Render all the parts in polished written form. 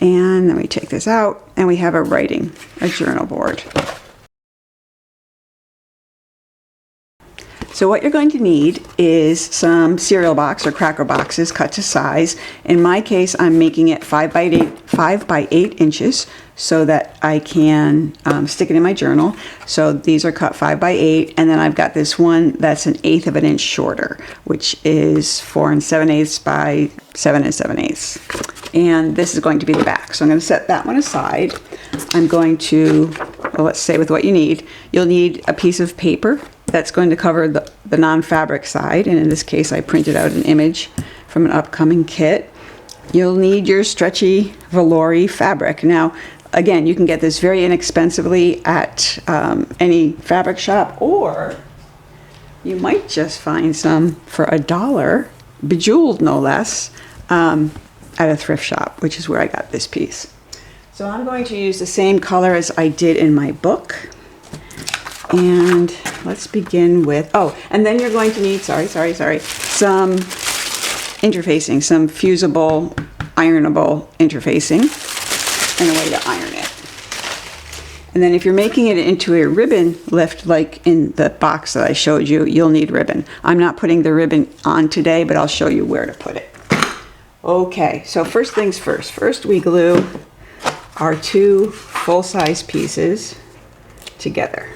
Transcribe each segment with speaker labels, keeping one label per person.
Speaker 1: And then we take this out and we have a journal board. So what you're going to need is some cereal box or cracker boxes cut to size. In my case, I'm making it 5 by 8 inches so that I can stick it in my journal. So these are cut 5 by 8, and then I've got this one that's 1/8 of an inch shorter, which is 4 7/8 by 7 7/8. And this is going to be the back. So I'm going to set that one aside. I'm going to, well, let's say with what you need. You'll need a piece of paper that's going to cover the non-fabric side, and in this case I printed out an image from an upcoming kit. You'll need your stretchy velour fabric. Now again, you can get this very inexpensively at any fabric shop, or you might just find some for $1, bejeweled no less, at a thrift shop, which is where I got this piece. So I'm going to use the same color as I did in my book. And let's begin with, oh, and then you're going to need, some interfacing, some fusible, ironable interfacing, and a way to iron it. And then if you're making it into a ribbon lift, like in the box that I showed you, you'll need ribbon. I'm not putting the ribbon on today, but I'll show you where to put it. Okay, so first things first. First we glue our 2 full-size pieces together.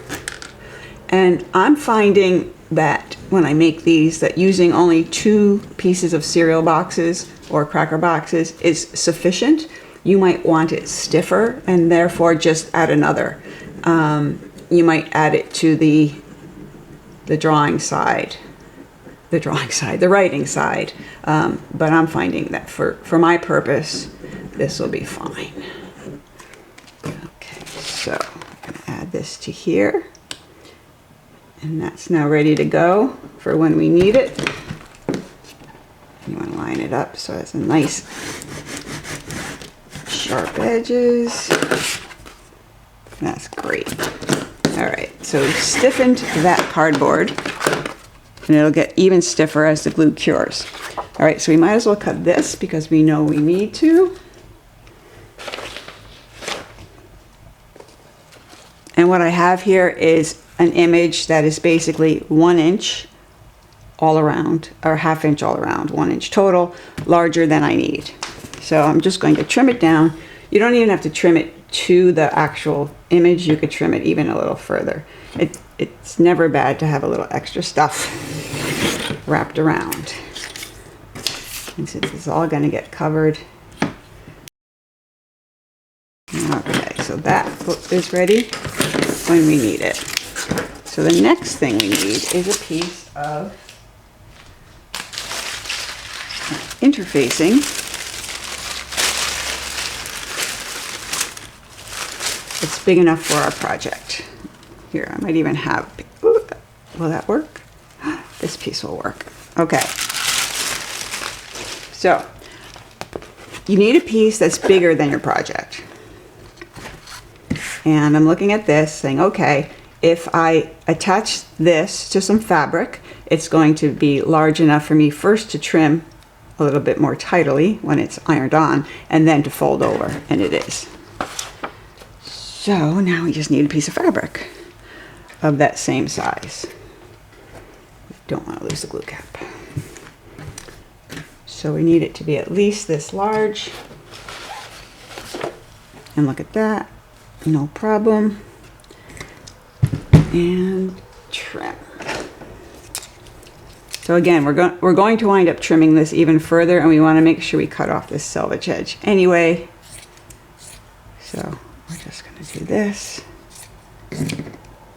Speaker 1: And I'm finding that when I make these, that using only 2 pieces of cereal boxes or cracker boxes is sufficient. You might want it stiffer and therefore just add another. You might add it to the writing side. But I'm finding that for my purpose, this will be fine. Okay, so I'm gonna add this to here. And that's now ready to go for when we need it. You want to line it up so it's a nice sharp edges. That's great. All right, so we've stiffened that cardboard, and it'll get even stiffer as the glue cures. All right, so we might as well cut this because we know we need to. And what I have here is an image that is basically 1 inch all around, or 1/2 inch all around, 1 inch total, larger than I need. So I'm just going to trim it down. You don't even have to trim it to the actual image. You could trim it even a little further. It's never bad to have a little extra stuff wrapped around. And since it's all going to get covered. Okay, so that is ready when we need it. So the next thing we need is a piece of interfacing. It's big enough for our project. Here, I might even have, ooh, will that work? This piece will work. Okay. So, you need a piece that's bigger than your project. And I'm looking at this saying, okay, if I attach this to some fabric, it's going to be large enough for me first to trim a little bit more tidily when it's ironed on, and then to fold over, and it is. So now we just need a piece of fabric of that same size. Don't want to lose the glue cap. So we need it to be at least this large. And look at that, no problem. And trim. So again, we're going to wind up trimming this even further, and we want to make sure we cut off this selvage edge anyway. So we're just going to do this.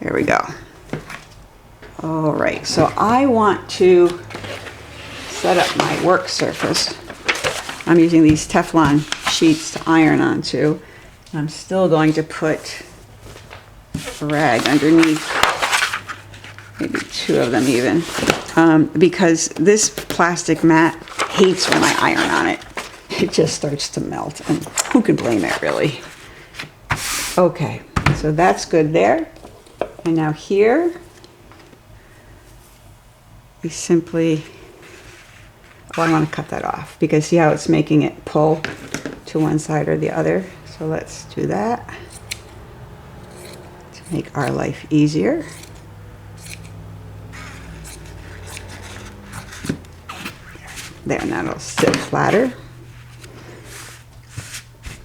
Speaker 1: There we go. All right, so I want to set up my work surface. I'm using these Teflon sheets to iron onto. I'm still going to put a rag underneath, maybe 2 of them even, because this plastic mat hates when I iron on it. It just starts to melt, and who can blame it, really? Okay, so that's good there. And now here, we simply, well, I want to cut that off because see how it's making it pull to one side or the other. So let's do that to make our life easier. There, now it'll sit flatter,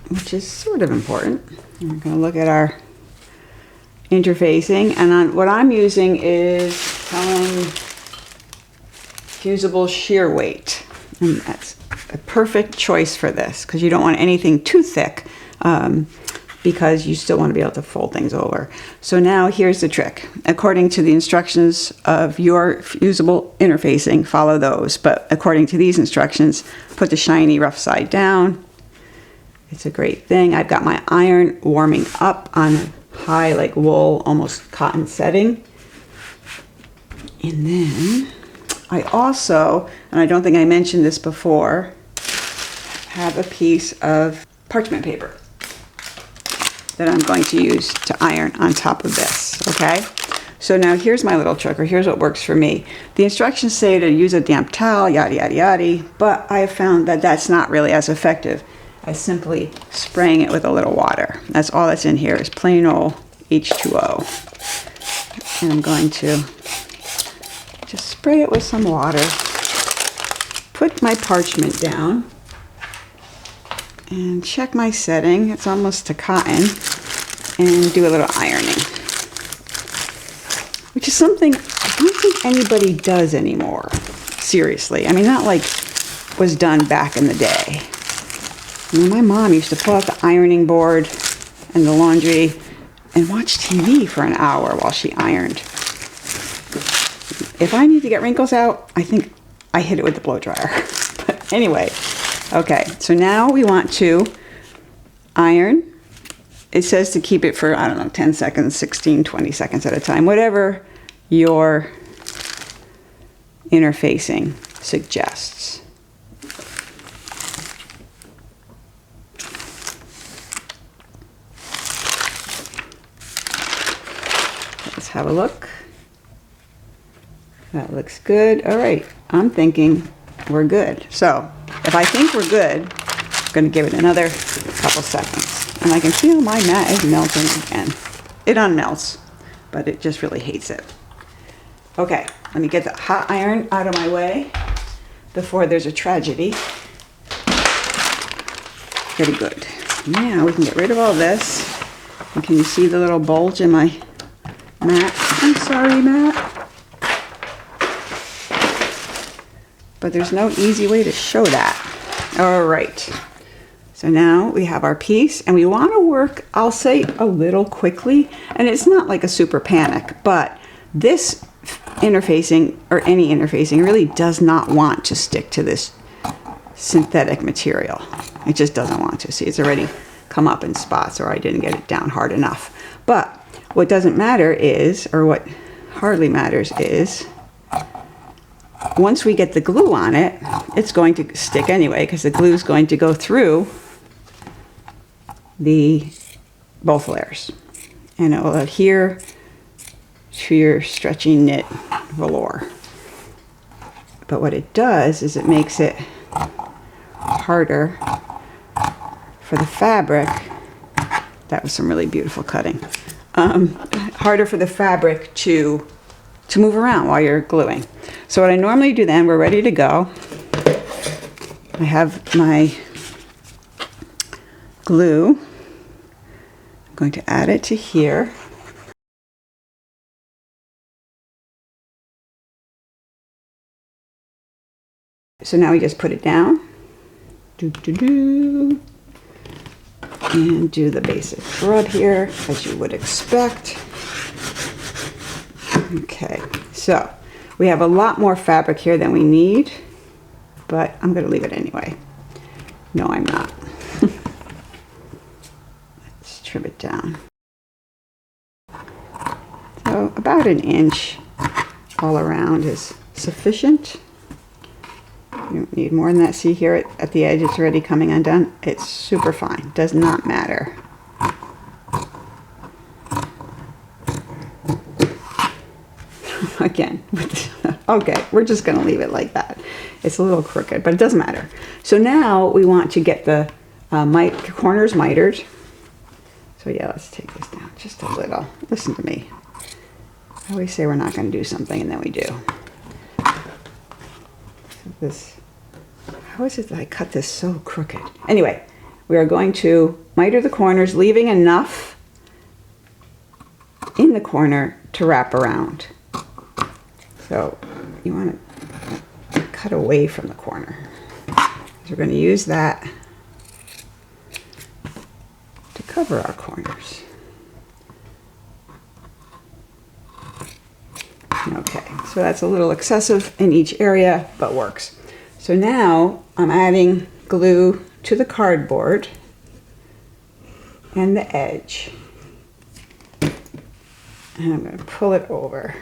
Speaker 1: which is sort of important. And we're going to look at our interfacing, and what I'm using is Taming fusible shear weight, and that's a perfect choice for this because you don't want anything too thick because you still want to be able to fold things over. So now here's the trick. According to the instructions of your fusible interfacing, follow those, but according to these instructions, put the shiny rough side down. It's a great thing. I've got my iron warming up on a high, like wool, almost cotton setting. And then I also, and I don't think I mentioned this before, have a piece of parchment paper that I'm going to use to iron on top of this, okay? So now here's my little trick, or here's what works for me. The instructions say to use a damp towel, yada, yada, yada, but I have found that that's not really as effective as simply spraying it with a little water. That's all that's in here is plain old H2O. And I'm going to just spray it with some water, put my parchment down, and check my setting. It's almost to cotton, and do a little ironing, which is something I don't think anybody does anymore. Seriously. I mean, not like was done back in the day. I mean, my mom used to pull out the ironing board and the laundry and watch TV for an hour while she ironed. If I need to get wrinkles out, I think I hit it with the blow dryer. But anyway, okay, so now we want to iron. It says to keep it for, I don't know, 10 seconds, 16, 20 seconds at a time, whatever your interfacing suggests. Let's have a look. That looks good. All right, I'm thinking we're good. So if I think we're good, I'm going to give it another couple seconds. And I can feel my mat is melting again. It unmelts, but it just really hates it. Okay, let me get the hot iron out of my way before there's a tragedy. Very good. Now we can get rid of all this. And can you see the little bulge in my mat? I'm sorry, Matt. But there's no easy way to show that. All right. So now we have our piece, and we want to work, I'll say, a little quickly. And it's not like a super panic, but this interfacing, or any interfacing, really does not want to stick to this synthetic material. It just doesn't want to. See, it's already come up in spots, or I didn't get it down hard enough. But what doesn't matter is, or what hardly matters is, once we get the glue on it, it's going to stick anyway, because the glue is going to go through both layers, and it will adhere to your stretchy knit velour. But what it does is it makes it harder for the fabric. That was some really beautiful cutting. Harder for the fabric to move around while you're gluing. So what I normally do then, we're ready to go. I have my glue. I'm going to add it to here. So now we just put it down. And do the basic rub here, as you would expect. Okay, so we have a lot more fabric here than we need, but I'm going to leave it anyway. No, I'm not. Let's trim it down. So about an inch all around is sufficient. You don't need more than that. See here at the edge, it's already coming undone. It's super fine. Does not matter. Again, okay, we're just going to leave it like that. It's a little crooked, but it doesn't matter. So now we want to get the corners mitered. So yeah, let's take this down just a little. Listen to me. I always say we're not going to do something, and then we do. So how is it that I cut this so crooked? Anyway, we are going to miter the corners, leaving enough in the corner to wrap around. So you want to cut away from the corner. So we're going to use that to cover our corners. Okay, so that's a little excessive in each area, but works. So now I'm adding glue to the cardboard and the edge. And I'm going to pull it over.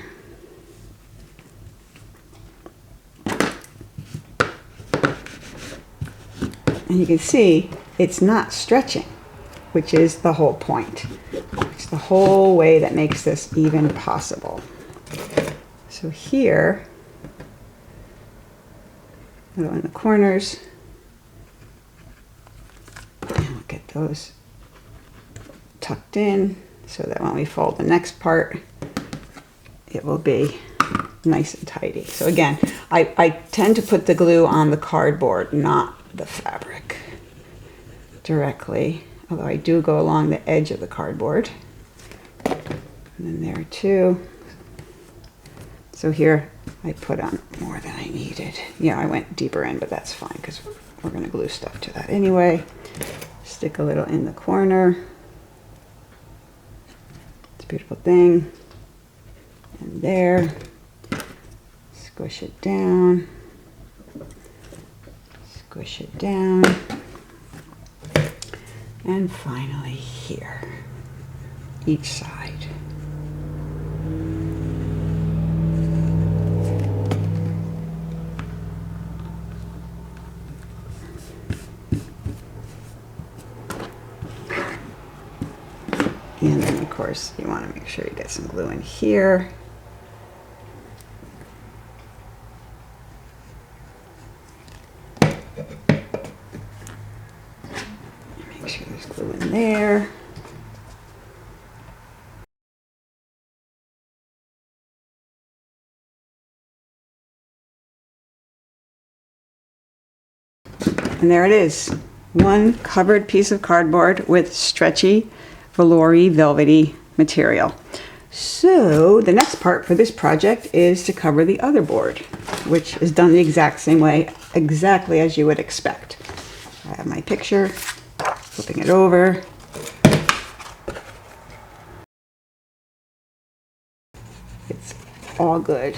Speaker 1: And you can see it's not stretching, which is the whole point. It's the whole way that makes this even possible. So here, go in the corners, and we'll get those tucked in so that when we fold the next part, it will be nice and tidy. So again, I tend to put the glue on the cardboard, not the fabric directly, although I do go along the edge of the cardboard. And then there too. So here I put on more than I needed. Yeah, I went deeper in, but that's fine because we're going to glue stuff to that anyway. Stick a little in the corner. It's a beautiful thing. And there. Squish it down. Squish it down. And finally here, each side. And then of course you want to make sure you get some glue in here. Make sure there's glue in there. And there it is. One covered piece of cardboard with stretchy, velour-y, velvety material. So the next part for this project is to cover the other board, which is done the exact same way, exactly as you would expect. I have my picture, flipping it over. It's all good.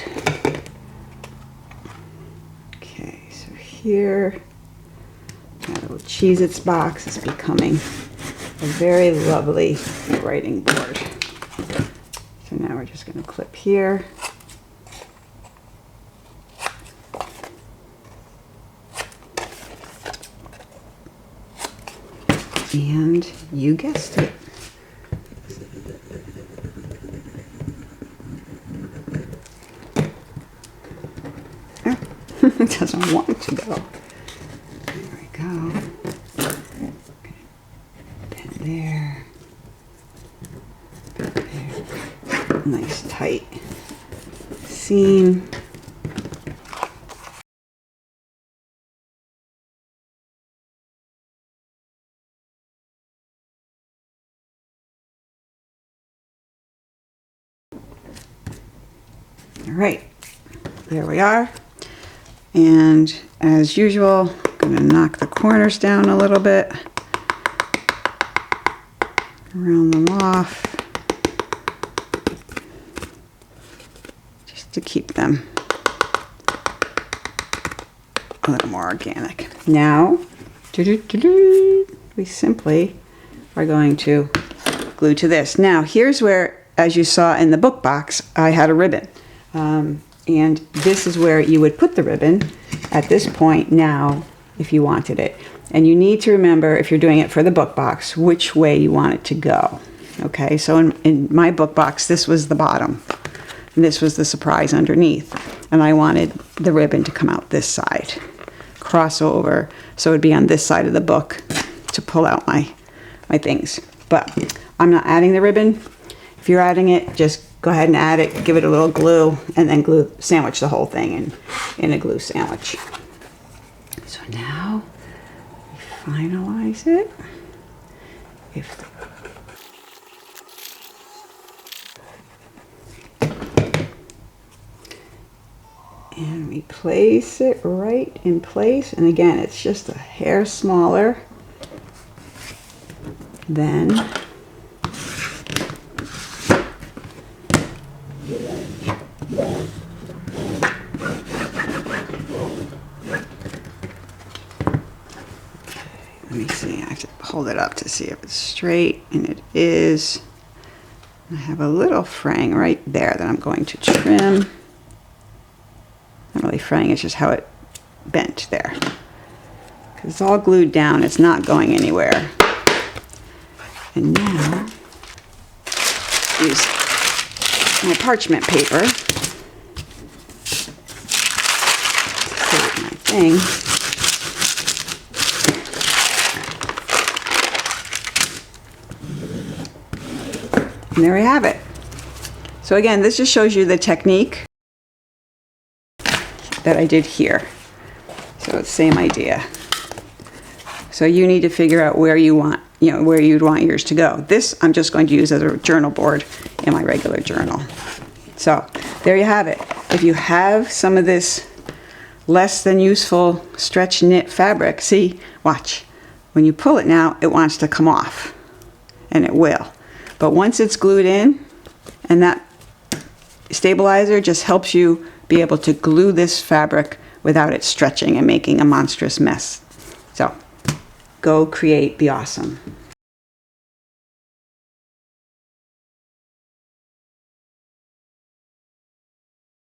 Speaker 1: Okay, so here, my little Cheez-Its box is becoming a very lovely writing board. So now we're just going to clip here. And you guessed it. It doesn't want to go. There we go. Pin there. Pin there. Nice tight seam. All right, there we are. And as usual, I'm going to knock the corners down a little bit, round them off, just to keep them a little more organic. Now, we simply are going to glue to this. Now, here's where, as you saw in the book box, I had a ribbon. And this is where you would put the ribbon at this point now if you wanted it. And you need to remember, if you're doing it for the book box, which way you want it to go. Okay, so in my book box, this was the bottom. And this was the surprise underneath. And I wanted the ribbon to come out this side, cross over, so it would be on this side of the book to pull out my things. But I'm not adding the ribbon. If you're adding it, just go ahead and add it, give it a little glue, and then sandwich the whole thing in a glue sandwich. So now we finalize it. And we place it right in place. And again, it's just a hair smaller than let me see, I have to hold it up to see if it's straight, and it is. I have a little fraying right there that I'm going to trim. Not really fraying, it's just how it bent there. Because it's all glued down, it's not going anywhere. And now, use my parchment paper to save my thing. And there we have it. So again, this just shows you the technique that I did here. So it's the same idea. So you need to figure out where you want, where you'd want yours to go. This I'm just going to use as a journal board in my regular journal. So there you have it. If you have some of this less than useful stretch knit fabric, see, watch. When you pull it now, it wants to come off, and it will. But once it's glued in, and that stabilizer just helps you be able to glue this fabric without it stretching and making a monstrous mess. So go create, be awesome.